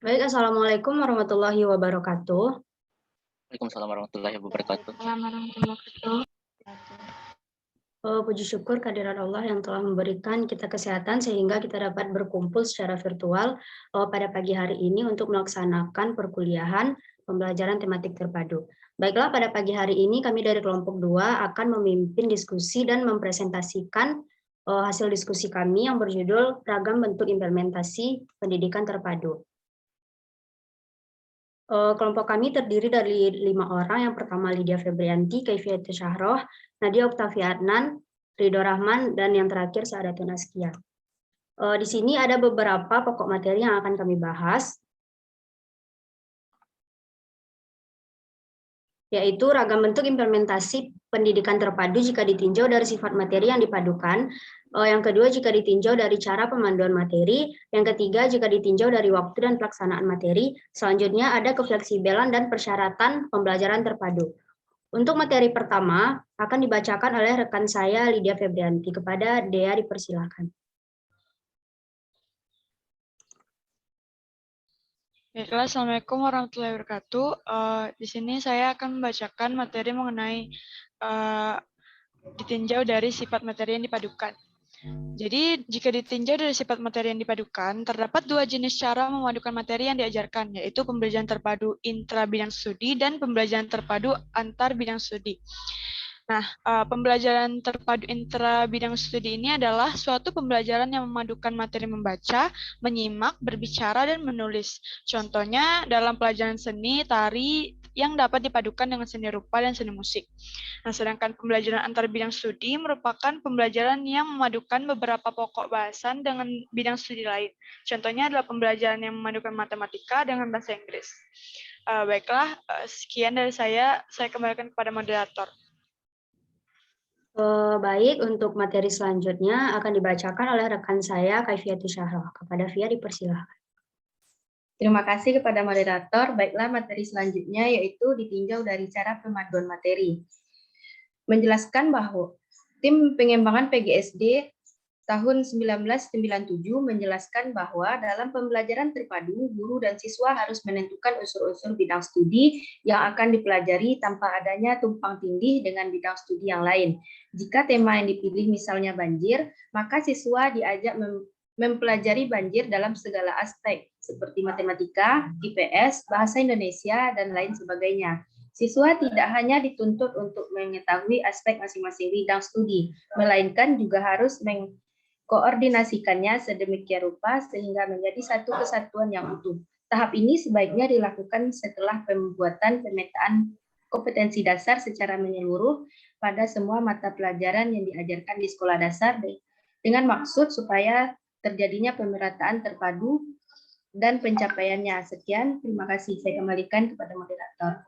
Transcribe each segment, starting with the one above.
Baik, Assalamualaikum warahmatullahi wabarakatuh. Waalaikumsalam warahmatullahi wabarakatuh. Puji syukur kehadirat Allah yang telah memberikan kita kesehatan sehingga kita dapat berkumpul secara virtual pada pagi hari ini untuk melaksanakan perkuliahan pembelajaran tematik terpadu. Baiklah, pada pagi hari ini kami dari kelompok 2 akan memimpin diskusi dan mempresentasikan hasil diskusi kami yang berjudul Ragam Bentuk Implementasi Pendidikan Terpadu. Kelompok kami terdiri dari 5 orang. Yang pertama Lydia Febrianti, Kaifiatul Syahroh, Nadia Oktavia Adnan, Ridho Rahman, dan yang terakhir Sa'adatun Askia. Di sini ada beberapa pokok materi yang akan kami bahas, yaitu ragam bentuk implementasi pendidikan terpadu jika ditinjau dari sifat materi yang dipadukan. Yang kedua, jika ditinjau dari cara pemanduan materi. Yang ketiga, jika ditinjau dari waktu dan pelaksanaan materi. Selanjutnya, ada kefleksibelan dan persyaratan pembelajaran terpadu. Untuk materi pertama, akan dibacakan oleh rekan saya, Lydia Febrianti. Kepada Dea, dipersilakan. Baiklah, Assalamualaikum warahmatullahi wabarakatuh. Di sini saya akan membacakan materi mengenai ditinjau dari sifat materi yang dipadukan. Jadi, jika ditinjau dari sifat materi yang dipadukan, terdapat dua jenis cara memadukan materi yang diajarkan, yaitu pembelajaran terpadu intra bidang studi dan pembelajaran terpadu antar bidang studi. Nah, pembelajaran terpadu intra bidang studi ini adalah suatu pembelajaran yang memadukan materi membaca, menyimak, berbicara, dan menulis. Contohnya dalam pelajaran seni, tari, yang dapat dipadukan dengan seni rupa dan seni musik. Nah, sedangkan pembelajaran antar bidang studi merupakan pembelajaran yang memadukan beberapa pokok bahasan dengan bidang studi lain. Contohnya adalah pembelajaran yang memadukan matematika dengan bahasa Inggris. Baiklah, sekian dari saya kembalikan kepada moderator. Baik, untuk materi selanjutnya akan dibacakan oleh rekan saya, Kaifiatul Syahroh. Kepada Via, dipersilakan. Terima kasih kepada moderator. Baiklah, materi selanjutnya yaitu ditinjau dari cara pemanduan materi. Menjelaskan bahwa tim pengembangan PGSD tahun 1997 menjelaskan bahwa dalam pembelajaran terpadu, guru dan siswa harus menentukan unsur-unsur bidang studi yang akan dipelajari tanpa adanya tumpang tindih dengan bidang studi yang lain. Jika tema yang dipilih misalnya banjir, maka siswa diajak mempelajari banjir dalam segala aspek, seperti matematika, IPS, bahasa Indonesia, dan lain sebagainya. Siswa tidak hanya dituntut untuk mengetahui aspek masing-masing bidang studi, melainkan juga harus koordinasikannya sedemikian rupa sehingga menjadi satu kesatuan yang utuh. Tahap ini sebaiknya dilakukan setelah pembuatan pemetaan kompetensi dasar secara menyeluruh pada semua mata pelajaran yang diajarkan di sekolah dasar dengan maksud supaya terjadinya pemerataan terpadu dan pencapaiannya. Sekian, terima kasih. Saya kembalikan kepada moderator.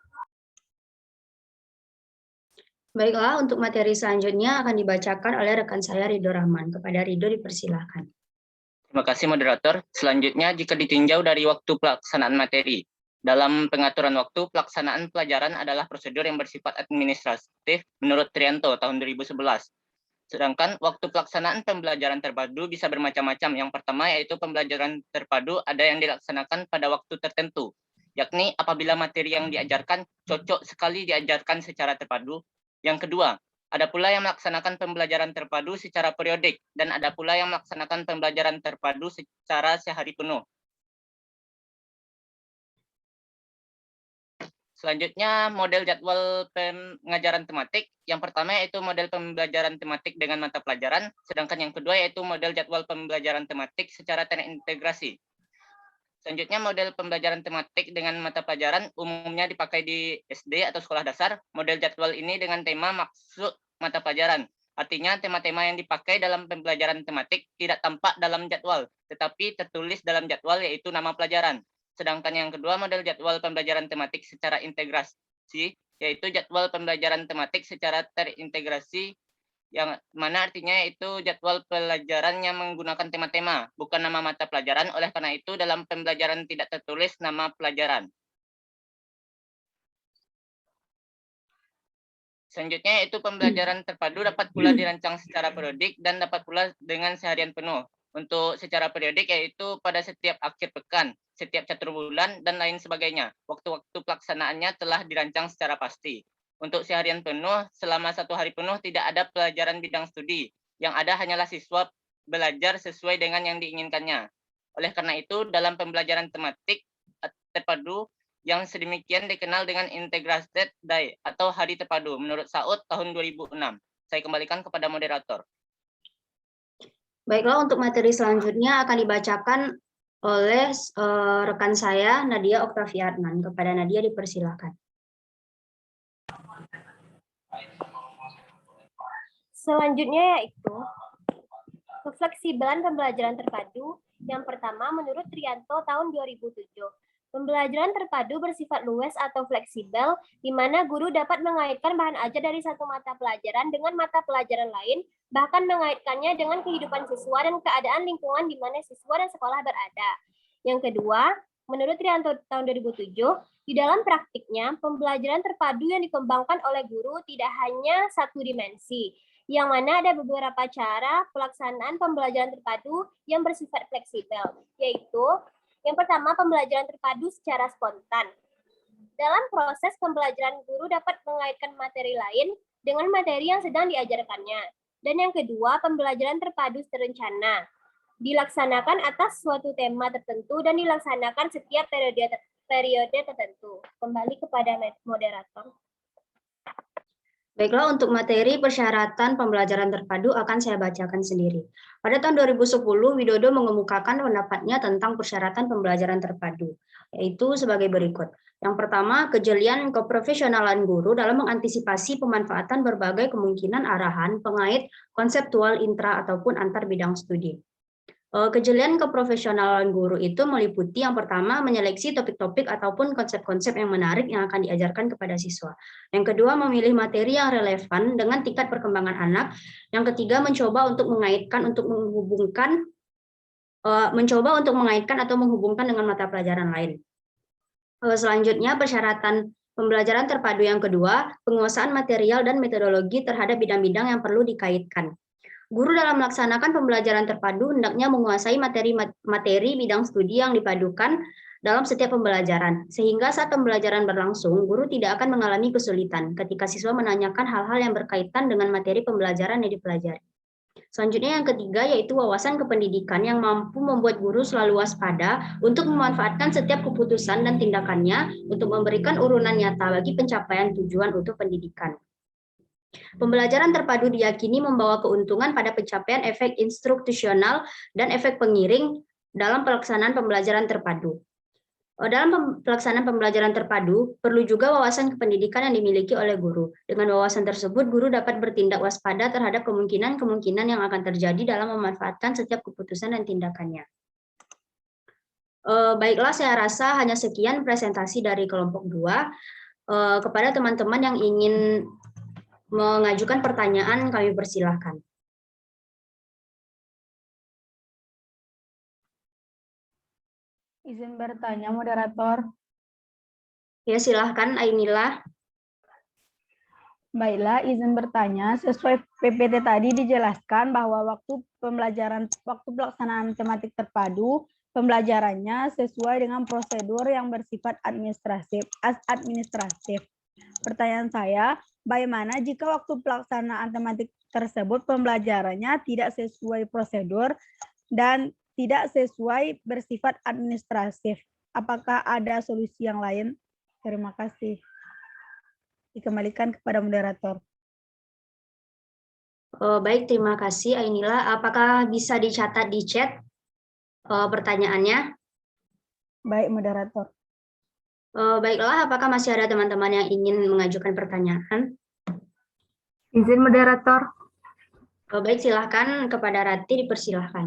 Baiklah, untuk materi selanjutnya akan dibacakan oleh rekan saya, Ridho Rahman. Kepada Ridho, dipersilakan. Terima kasih moderator. Selanjutnya, jika ditinjau dari waktu pelaksanaan materi. Dalam pengaturan waktu, pelaksanaan pelajaran adalah prosedur yang bersifat administratif menurut Trianto tahun 2011. Sedangkan waktu pelaksanaan pembelajaran terpadu bisa bermacam-macam. Yang pertama yaitu pembelajaran terpadu ada yang dilaksanakan pada waktu tertentu, yakni apabila materi yang diajarkan cocok sekali diajarkan secara terpadu. Yang kedua, ada pula yang melaksanakan pembelajaran terpadu secara periodik, dan ada pula yang melaksanakan pembelajaran terpadu secara sehari penuh. Selanjutnya, model jadwal pengajaran tematik. Yang pertama yaitu model pembelajaran tematik dengan mata pelajaran, sedangkan yang kedua yaitu model jadwal pembelajaran tematik secara terintegrasi. Selanjutnya, model pembelajaran tematik dengan mata pelajaran umumnya dipakai di SD atau sekolah dasar. Model jadwal ini dengan tema maksud mata pelajaran. Artinya, tema-tema yang dipakai dalam pembelajaran tematik tidak tampak dalam jadwal, tetapi tertulis dalam jadwal yaitu nama pelajaran. Sedangkan yang kedua, model jadwal pembelajaran tematik secara integrasi, yaitu jadwal pembelajaran tematik secara terintegrasi, yang mana artinya itu jadwal pelajaran yang menggunakan tema-tema, bukan nama mata pelajaran. Oleh karena itu, dalam pembelajaran tidak tertulis nama pelajaran. Selanjutnya, yaitu pembelajaran terpadu dapat pula dirancang secara periodik dan dapat pula dengan seharian penuh. untuk secara periodik, yaitu pada setiap akhir pekan, setiap catur bulan, dan lain sebagainya. Waktu-waktu pelaksanaannya telah dirancang secara pasti. Untuk seharian penuh, selama 1 hari penuh tidak ada pelajaran bidang studi. Yang ada hanyalah siswa belajar sesuai dengan yang diinginkannya. Oleh karena itu, dalam pembelajaran tematik terpadu yang sedemikian dikenal dengan Integrated Day atau Hari Terpadu menurut SAUD tahun 2006. Saya kembalikan kepada moderator. Baiklah, untuk materi selanjutnya akan dibacakan oleh rekan saya, Nadia Oktavia Adnan. Kepada Nadia dipersilakan. Selanjutnya yaitu kefleksibelan pembelajaran terpadu. Yang pertama, menurut Trianto tahun 2007. Pembelajaran terpadu bersifat luas atau fleksibel, di mana guru dapat mengaitkan bahan ajar dari satu mata pelajaran dengan mata pelajaran lain, bahkan mengaitkannya dengan kehidupan siswa dan keadaan lingkungan di mana siswa dan sekolah berada. Yang kedua, menurut Trianto tahun 2007, di dalam praktiknya, pembelajaran terpadu yang dikembangkan oleh guru tidak hanya satu dimensi, yang mana ada beberapa cara pelaksanaan pembelajaran terpadu yang bersifat fleksibel, yaitu yang pertama, pembelajaran terpadu secara spontan. Dalam proses pembelajaran, guru dapat mengaitkan materi lain dengan materi yang sedang diajarkannya. Dan yang kedua, pembelajaran terpadu terencana. Dilaksanakan atas suatu tema tertentu dan dilaksanakan setiap periode tertentu. Kembali kepada moderator. Baiklah, untuk materi persyaratan pembelajaran terpadu akan saya bacakan sendiri. Pada tahun 2010, Widodo mengemukakan pendapatnya tentang persyaratan pembelajaran terpadu, yaitu sebagai berikut. Yang pertama, kejelian keprofesionalan guru dalam mengantisipasi pemanfaatan berbagai kemungkinan arahan, pengait, konseptual, intra, ataupun antar bidang studi. Kejelian keprofesionalan guru itu meliputi yang pertama, menyeleksi topik-topik ataupun konsep-konsep yang menarik yang akan diajarkan kepada siswa. Yang kedua, memilih materi yang relevan dengan tingkat perkembangan anak. Yang ketiga, mencoba untuk mengaitkan atau menghubungkan dengan mata pelajaran lain. Selanjutnya, persyaratan pembelajaran terpadu yang kedua, penguasaan material dan metodologi terhadap bidang-bidang yang perlu dikaitkan. Guru dalam melaksanakan pembelajaran terpadu hendaknya menguasai materi bidang studi yang dipadukan dalam setiap pembelajaran, sehingga saat pembelajaran berlangsung, guru tidak akan mengalami kesulitan ketika siswa menanyakan hal-hal yang berkaitan dengan materi pembelajaran yang dipelajari. Selanjutnya yang ketiga yaitu wawasan kependidikan yang mampu membuat guru selalu waspada untuk memanfaatkan setiap keputusan dan tindakannya untuk memberikan urunan nyata bagi pencapaian tujuan untuk pendidikan. Pembelajaran terpadu diyakini membawa keuntungan pada pencapaian efek instruksional dan efek pengiring dalam pelaksanaan pembelajaran terpadu. Dalam pelaksanaan pembelajaran terpadu, perlu juga wawasan kependidikan yang dimiliki oleh guru. Dengan wawasan tersebut, guru dapat bertindak waspada terhadap kemungkinan-kemungkinan yang akan terjadi dalam memanfaatkan setiap keputusan dan tindakannya. Baiklah, saya rasa hanya sekian presentasi dari kelompok 2. Kepada teman-teman yang ingin mengajukan pertanyaan, kami persilahkan. Izin bertanya, moderator. Ya, silahkan, Ainila. Baiklah, izin bertanya. Sesuai PPT tadi dijelaskan bahwa waktu pelaksanaan tematik terpadu, pembelajarannya sesuai dengan prosedur yang bersifat administratif. Pertanyaan saya, bagaimana jika waktu pelaksanaan tematik tersebut pembelajarannya tidak sesuai prosedur dan tidak sesuai bersifat administratif? Apakah ada solusi yang lain? Terima kasih. Dikembalikan kepada moderator. Baik, terima kasih Ainila. Apakah bisa dicatat di chat pertanyaannya? Baik, moderator. Baiklah, apakah masih ada teman-teman yang ingin mengajukan pertanyaan? Izin moderator. Baik, silahkan kepada Rati, dipersilahkan.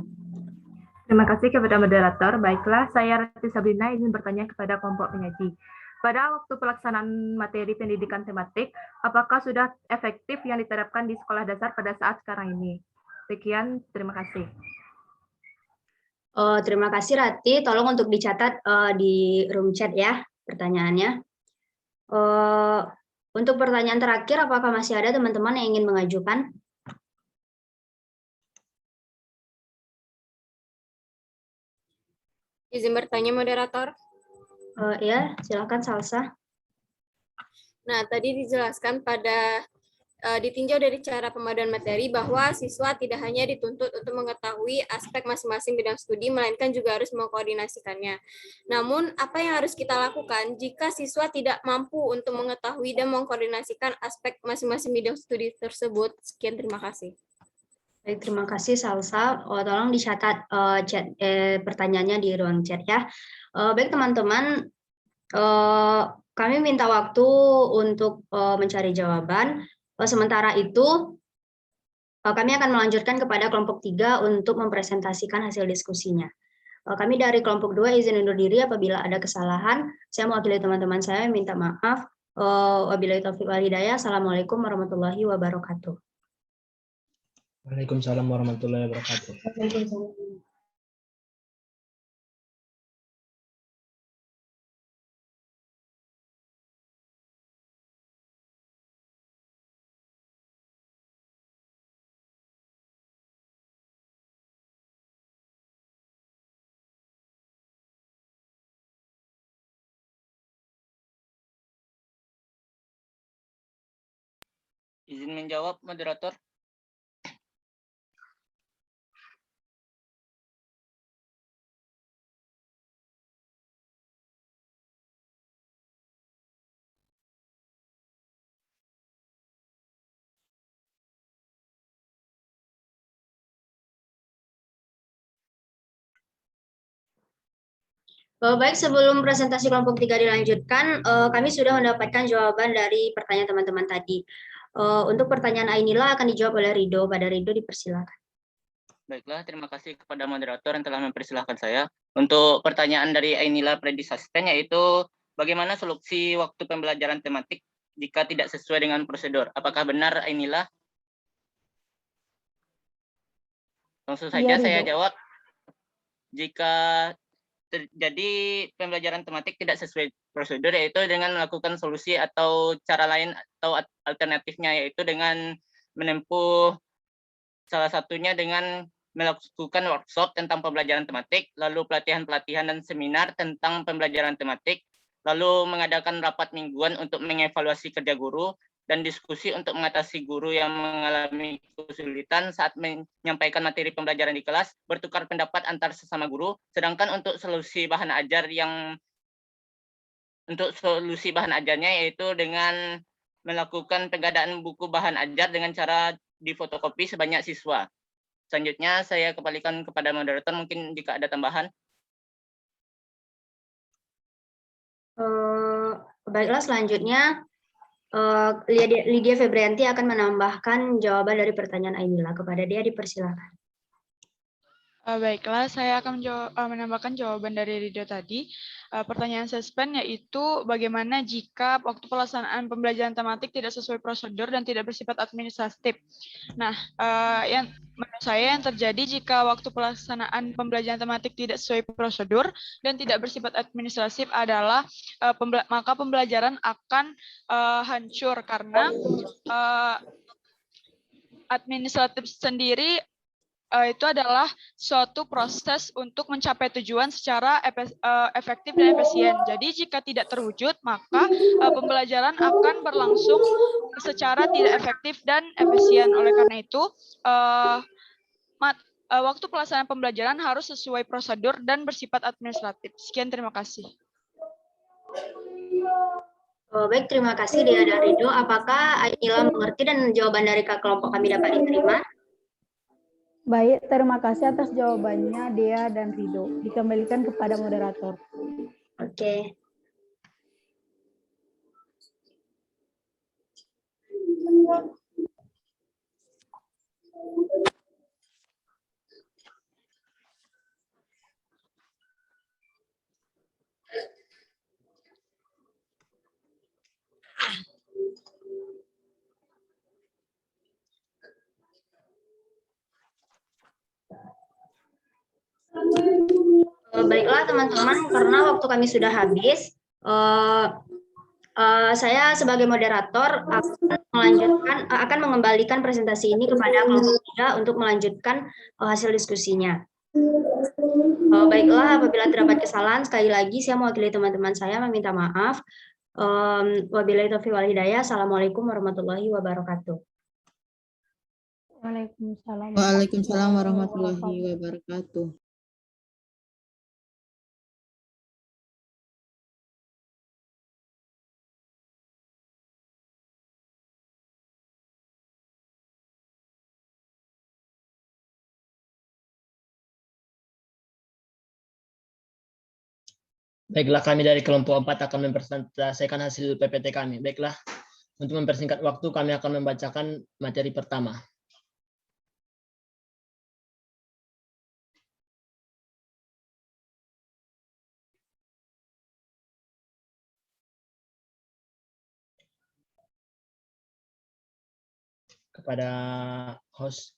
Terima kasih kepada moderator. Baiklah, saya Rati Sabrina izin bertanya kepada kelompok penyaji. Pada waktu pelaksanaan materi pendidikan tematik, apakah sudah efektif yang diterapkan di sekolah dasar pada saat sekarang ini? Sekian, terima kasih. Terima kasih Rati, tolong untuk dicatat di room chat ya pertanyaannya. Untuk pertanyaan terakhir, apakah masih ada teman-teman yang ingin mengajukan? Izin bertanya, moderator. Ya, silakan Salsa. Nah, tadi dijelaskan pada ditinjau dari cara pemaduan materi bahwa siswa tidak hanya dituntut untuk mengetahui aspek masing-masing bidang studi, melainkan juga harus mengkoordinasikannya. Namun, apa yang harus kita lakukan jika siswa tidak mampu untuk mengetahui dan mengkoordinasikan aspek masing-masing bidang studi tersebut? Sekian, terima kasih. Baik, terima kasih Salsa. Tolong dicatat chat pertanyaannya di ruang chat ya. Baik teman-teman, kami minta waktu untuk mencari jawaban. Sementara itu, kami akan melanjutkan kepada kelompok 3 untuk mempresentasikan hasil diskusinya. Kami dari kelompok 2 izin undur diri apabila ada kesalahan. Saya mewakili teman-teman saya minta maaf. Wabillahi taufiq wal hidayah. Assalamualaikum warahmatullahi wabarakatuh. Waalaikumsalam warahmatullahi wabarakatuh. Izin menjawab, moderator. Baik, sebelum presentasi kelompok 3 dilanjutkan, kami sudah mendapatkan jawaban dari pertanyaan teman-teman tadi. Untuk pertanyaan Ainila akan dijawab oleh Rido. Pada Rido dipersilakan. Baiklah, terima kasih kepada moderator yang telah mempersilahkan saya. Untuk pertanyaan dari Ainila Predisaspen, yaitu bagaimana solusi waktu pembelajaran tematik jika tidak sesuai dengan prosedur? Apakah benar, Ainila? Langsung saja saya jawab. Jika terjadi pembelajaran tematik tidak sesuai prosedur, yaitu dengan melakukan solusi atau cara lain atau alternatifnya, yaitu dengan menempuh salah satunya dengan melakukan workshop tentang pembelajaran tematik, lalu pelatihan-pelatihan dan seminar tentang pembelajaran tematik, lalu mengadakan rapat mingguan untuk mengevaluasi kerja guru, dan diskusi untuk mengatasi guru yang mengalami kesulitan saat menyampaikan materi pembelajaran di kelas, bertukar pendapat antar sesama guru. Sedangkan untuk solusi bahan ajarnya yaitu dengan melakukan pengadaan buku bahan ajar dengan cara difotokopi sebanyak siswa. Selanjutnya saya kembalikan kepada moderator, mungkin jika ada tambahan. Baiklah, selanjutnya Lydia Febrianti akan menambahkan jawaban dari pertanyaan Ainila. Kepada dia dipersilakan. Baiklah, saya akan menambahkan jawaban dari Rido tadi. Pertanyaan Sespen yaitu bagaimana jika waktu pelaksanaan pembelajaran tematik tidak sesuai prosedur dan tidak bersifat administratif. Nah, yang menurut saya yang terjadi jika waktu pelaksanaan pembelajaran tematik tidak sesuai prosedur dan tidak bersifat administratif adalah maka pembelajaran akan hancur karena administratif sendiri itu adalah suatu proses untuk mencapai tujuan secara efektif dan efisien. Jadi jika tidak terwujud, maka pembelajaran akan berlangsung secara tidak efektif dan efisien. Oleh karena itu, waktu pelaksanaan pembelajaran harus sesuai prosedur dan bersifat administratif. Sekian, terima kasih. Baik, terima kasih Dia dan Rido. Apakah Ainila mengerti dan jawaban dari kelompok kami dapat diterima? Baik, terima kasih atas jawabannya Dea dan Rido. Dikembalikan kepada moderator. Oke. Baiklah teman-teman, karena waktu kami sudah habis, saya sebagai moderator akan mengembalikan presentasi ini kepada kelompok 3 untuk melanjutkan hasil diskusinya. Baiklah, apabila terdapat kesalahan, sekali lagi saya mewakili teman-teman saya meminta maaf. Wabillahi taufiq wal hidayah. Assalamualaikum warahmatullahi wabarakatuh. Waalaikumsalam. Waalaikumsalam warahmatullahi wabarakatuh. Baiklah, kami dari kelompok 4 akan mempresentasikan hasil PPT kami. Baiklah, untuk mempersingkat waktu, kami akan membacakan materi pertama. Kepada host.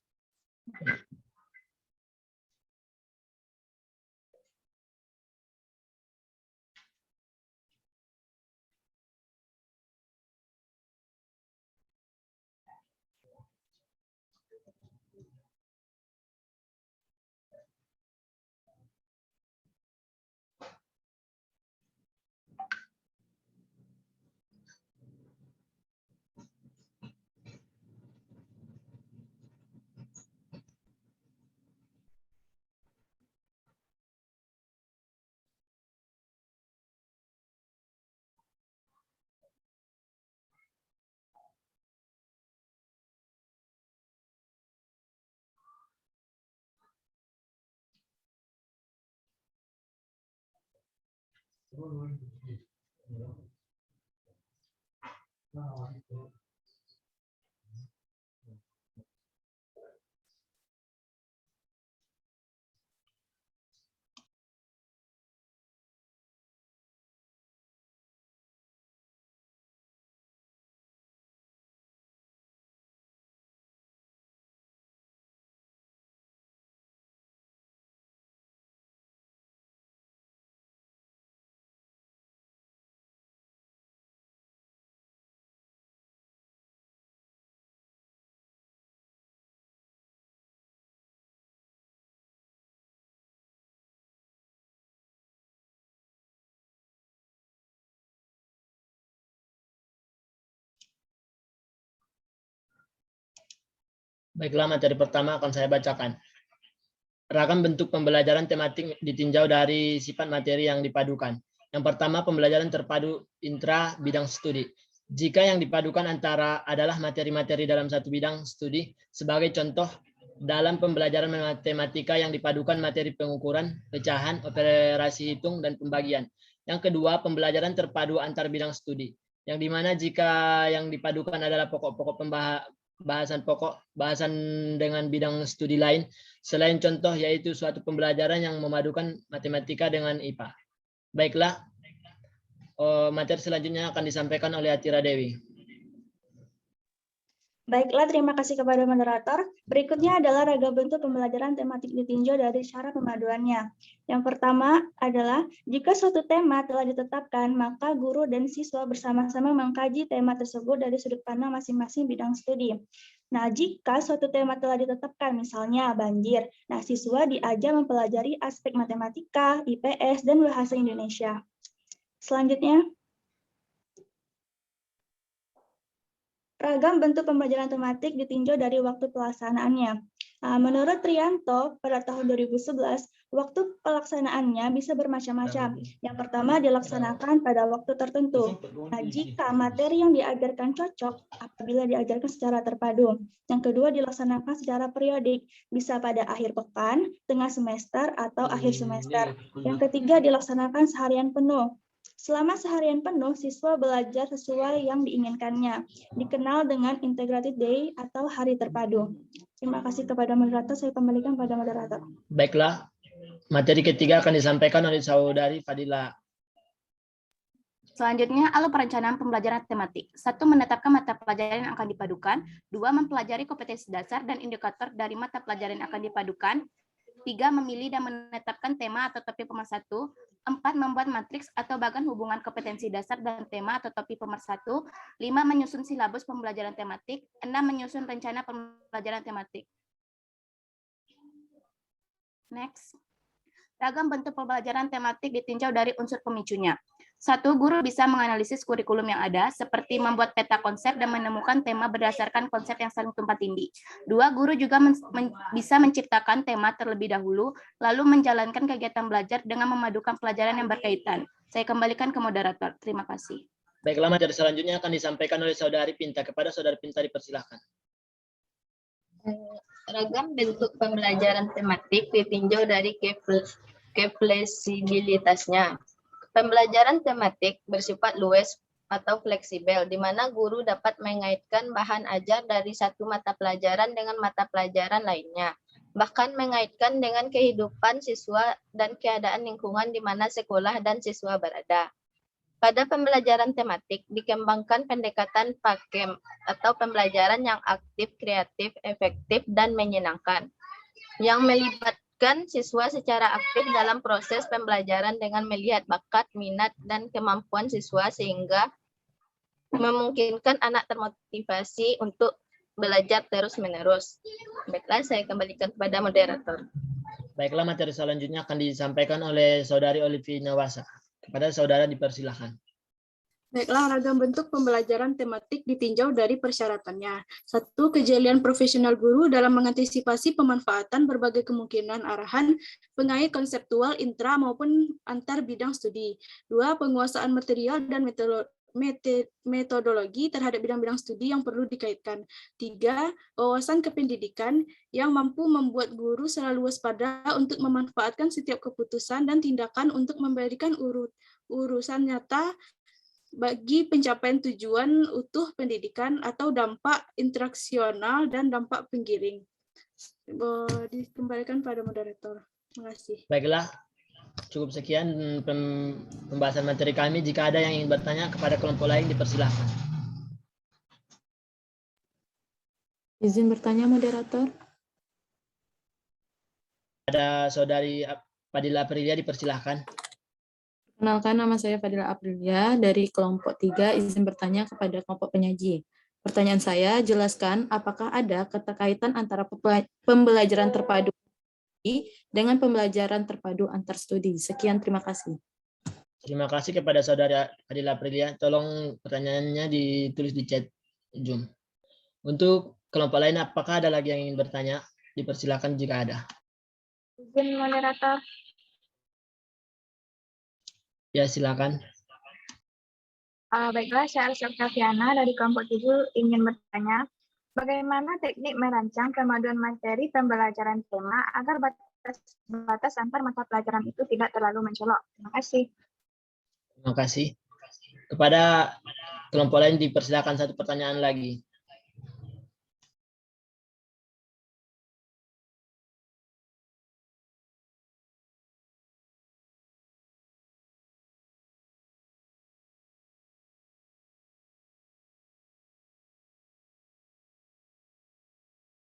Baiklah, materi pertama akan saya bacakan. Ragam bentuk pembelajaran tematik ditinjau dari sifat materi yang dipadukan. Yang pertama, pembelajaran terpadu intra bidang studi. Jika yang dipadukan antara adalah materi-materi dalam satu bidang studi, sebagai contoh, dalam pembelajaran matematika yang dipadukan materi pengukuran, pecahan, operasi hitung, dan pembagian. Yang kedua, pembelajaran terpadu antar bidang studi, yang dimana jika yang dipadukan adalah pokok-pokok bahasan dengan bidang studi lain, selain contoh yaitu suatu pembelajaran yang memadukan matematika dengan IPA. Baiklah, materi selanjutnya akan disampaikan oleh Atira Dewi. Baiklah, terima kasih kepada moderator. Berikutnya adalah ragam bentuk pembelajaran tematik ditinjau dari cara pemaduannya. Yang pertama adalah, jika suatu tema telah ditetapkan, maka guru dan siswa bersama-sama mengkaji tema tersebut dari sudut pandang masing-masing bidang studi. Nah, jika suatu tema telah ditetapkan, misalnya banjir, nah siswa diajar mempelajari aspek matematika, IPS, dan bahasa Indonesia. Selanjutnya, ragam bentuk pembelajaran tematik ditinjau dari waktu pelaksanaannya. Menurut Trianto, pada tahun 2011, waktu pelaksanaannya bisa bermacam-macam. Yang pertama dilaksanakan pada waktu tertentu. Nah, jika materi yang diajarkan cocok apabila diajarkan secara terpadu. Yang kedua dilaksanakan secara periodik, bisa pada akhir pekan, tengah semester, atau akhir semester. Yang ketiga dilaksanakan seharian penuh. Selama seharian penuh, siswa belajar sesuai yang diinginkannya, dikenal dengan Integrated Day atau hari terpadu. Terima kasih kepada moderator, saya kembalikan kepada moderator. Baiklah, materi ketiga akan disampaikan oleh Saudari Fadila. Selanjutnya, alur perencanaan pembelajaran tematik. 1. Menetapkan mata pelajaran yang akan dipadukan. 2. Mempelajari kompetensi dasar dan indikator dari mata pelajaran yang akan dipadukan. 3. Memilih dan menetapkan tema atau topik pemersatu. 4. Membuat matriks atau bagan hubungan kompetensi dasar dan tema atau topik pemersatu. 5. Menyusun silabus pembelajaran tematik. 6. Menyusun rencana pembelajaran tematik. Next. Ragam bentuk pembelajaran tematik ditinjau dari unsur pemicunya. 1. Guru bisa menganalisis kurikulum yang ada, seperti membuat peta konsep dan menemukan tema berdasarkan konsep yang saling tumpang tindih. 2. Guru juga bisa menciptakan tema terlebih dahulu, lalu menjalankan kegiatan belajar dengan memadukan pelajaran yang berkaitan. Saya kembalikan ke moderator. Terima kasih. Baiklah, materi selanjutnya akan disampaikan oleh Saudari Pinta. Kepada Saudari Pinta dipersilakan. Ragam bentuk pembelajaran tematik ditinjau dari fleksibilitasnya. Pembelajaran tematik bersifat luas atau fleksibel, di mana guru dapat mengaitkan bahan ajar dari satu mata pelajaran dengan mata pelajaran lainnya, bahkan mengaitkan dengan kehidupan siswa dan keadaan lingkungan di mana sekolah dan siswa berada. Pada pembelajaran tematik, dikembangkan pendekatan PAKEM atau pembelajaran yang aktif, kreatif, efektif, dan menyenangkan, yang melibatkan siswa secara aktif dalam proses pembelajaran dengan melihat bakat, minat, dan kemampuan siswa sehingga memungkinkan anak termotivasi untuk belajar terus-menerus. Baiklah, saya kembalikan kepada moderator. Baiklah, materi selanjutnya akan disampaikan oleh Saudari Olivia Nawasa. Kepada saudara dipersilakan. Baiklah, ragam bentuk pembelajaran tematik ditinjau dari persyaratannya. 1. Kejelian profesional guru dalam mengantisipasi pemanfaatan berbagai kemungkinan arahan pengait konseptual intra maupun antar bidang studi. 2. Penguasaan material dan metodologi terhadap bidang-bidang studi yang perlu dikaitkan. 3. Wawasan kependidikan yang mampu membuat guru selalu waspada untuk memanfaatkan setiap keputusan dan tindakan untuk memberikan urusan nyata bagi pencapaian tujuan utuh pendidikan atau dampak interaksional dan dampak penggiring. Dikembalikan pada moderator. Terima kasih. Baiklah, cukup sekian pembahasan materi kami. Jika ada yang ingin bertanya kepada kelompok lain, dipersilahkan. Izin bertanya, moderator. Ada Saudari Fadila Aprilia, dipersilahkan. Perkenalkan, nama saya Fadila Aprilia dari kelompok 3, izin bertanya kepada kelompok penyaji. Pertanyaan saya, jelaskan apakah ada keterkaitan antara pembelajaran terpadu dengan pembelajaran terpadu antar studi. Sekian, terima kasih. Terima kasih kepada Saudara Fadila Aprilia. Tolong pertanyaannya ditulis di chat Zoom. Untuk kelompok lain, apakah ada lagi yang ingin bertanya? Dipersilakan jika ada. Izin moderator. Ya, silakan. Baiklah, saya Arsyad Kaviana dari kelompok 7 ingin bertanya, bagaimana teknik merancang kemaduan materi pembelajaran tema agar batas antar mata pelajaran itu tidak terlalu mencolok? Terima kasih. Terima kasih. Kepada kelompok lain dipersilakan satu pertanyaan lagi.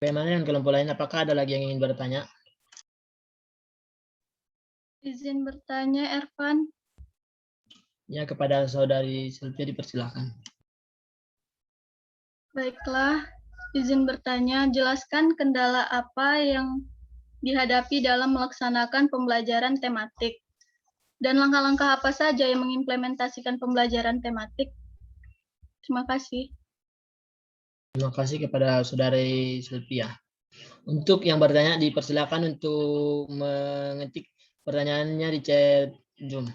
Bagaimana dengan kelompok lain? Apakah ada lagi yang ingin bertanya? Izin bertanya, Ervan. Ya, kepada Saudari Sylvia dipersilakan. Baiklah, izin bertanya, jelaskan kendala apa yang dihadapi dalam melaksanakan pembelajaran tematik dan langkah-langkah apa saja yang mengimplementasikan pembelajaran tematik. Terima kasih. Terima kasih kepada Saudari Sylvia. Untuk yang bertanya dipersilakan untuk mengetik pertanyaannya di chat Zoom.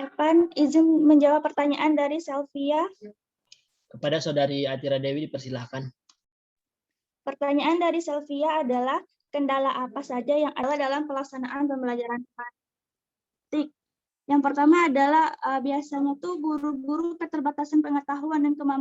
Evan, izin menjawab pertanyaan dari Sylvia. Kepada Saudari Atira Dewi dipersilahkan. Pertanyaan dari Sylvia adalah, kendala apa saja yang ada dalam pelaksanaan pembelajaran tematik? Yang pertama adalah biasanya tuh guru-guru keterbatasan pengetahuan dan kemampuan